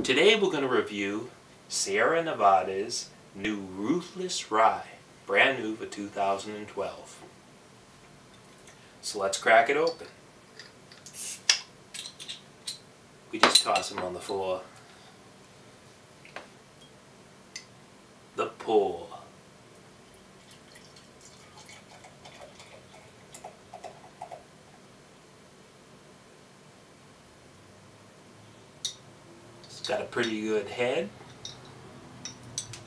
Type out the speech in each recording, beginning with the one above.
Today we're going to review Sierra Nevada's new Ruthless Rye, brand new for 2012. So let's crack it open. We just toss them on the floor. The pour. It's got a pretty good head.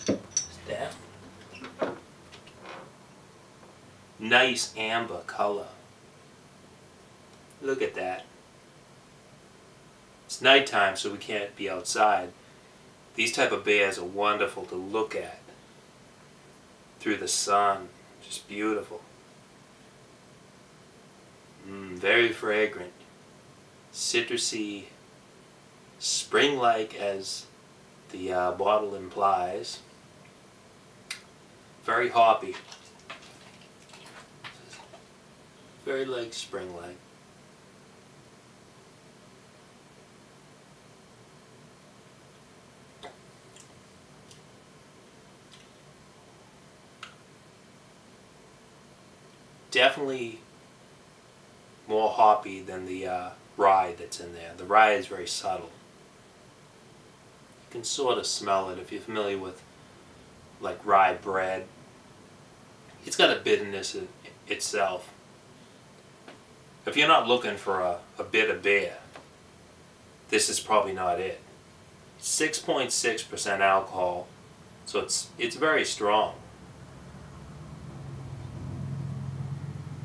Staff. Nice amber color. Look at that. It's nighttime, so we can't be outside. These type of beers are wonderful to look at through the sun. Just beautiful. Very fragrant. Citrusy, spring-like as the bottle implies. Very hoppy. Very like spring-like. Definitely more hoppy than the rye that's in there. The rye is very subtle. You can sort of smell it if you're familiar with like rye bread. It's got a bitterness in itself. If you're not looking for a bitter beer, this is probably not it. 6.6% alcohol, so it's very strong.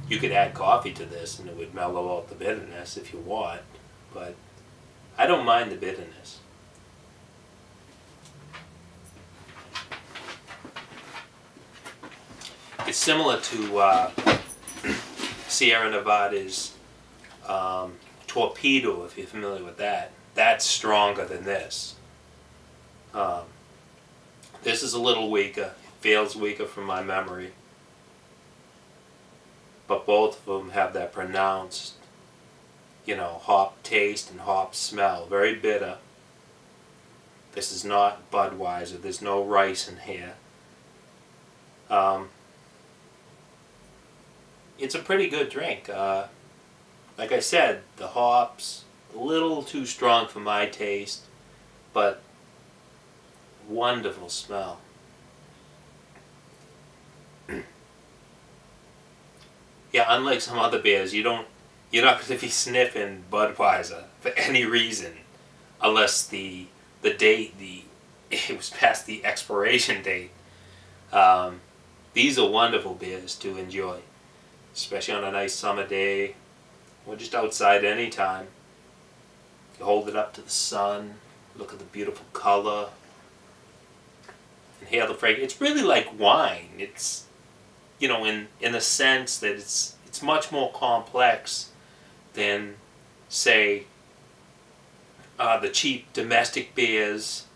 You could add coffee to this and it would mellow out the bitterness if you want, but I don't mind the bitterness. It's similar to Sierra Nevada's Torpedo, if you're familiar with that. That's stronger than this. This is a little weaker. It feels weaker from my memory. But both of them have that pronounced, hop taste and hop smell. Very bitter. This is not Budweiser. There's no rice in here. It's a pretty good drink. Like I said, the hops, a little too strong for my taste, but wonderful smell. Yeah, unlike some other beers, you're not going to be sniffing Budweiser for any reason, unless it was past the expiration date. These are wonderful beers to enjoy, especially on a nice summer day, or just outside anytime. You hold it up to the sun, look at the beautiful color, inhale the fragrance. It's really like wine. It's in the sense that it's much more complex than, say, the cheap domestic beers,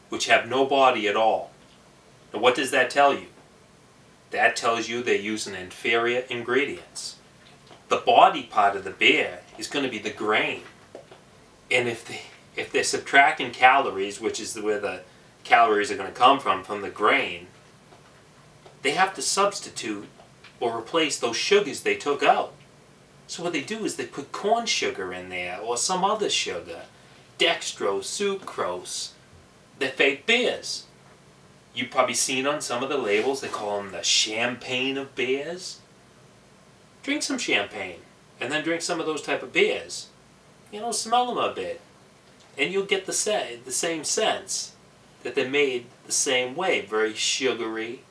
which have no body at all. Now, what does that tell you? That tells you they're using inferior ingredients. The body part of the beer is going to be the grain, and if they're subtracting calories, which is where the calories are going to come from the grain, they have to substitute or replace those sugars they took out. So what they do is they put corn sugar in there or some other sugar, dextrose, sucrose. They're fake beers. You've probably seen on some of the labels, they call them the champagne of beers. Drink some champagne and then drink some of those type of beers. Smell them a bit, and you'll get the same sense that they're made the same way, very sugary.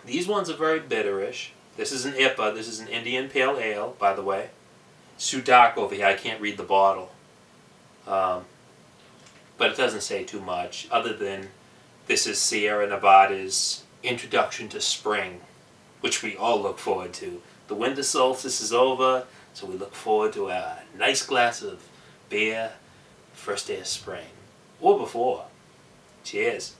These ones are very bitterish. This is an IPA. This is an Indian Pale Ale, by the way. It's too dark over here. I can't read the bottle. But it doesn't say too much, other than this is Sierra Nevada's introduction to spring, which we all look forward to. The winter solstice is over, so we look forward to a nice glass of beer first day of spring. Or before. Cheers.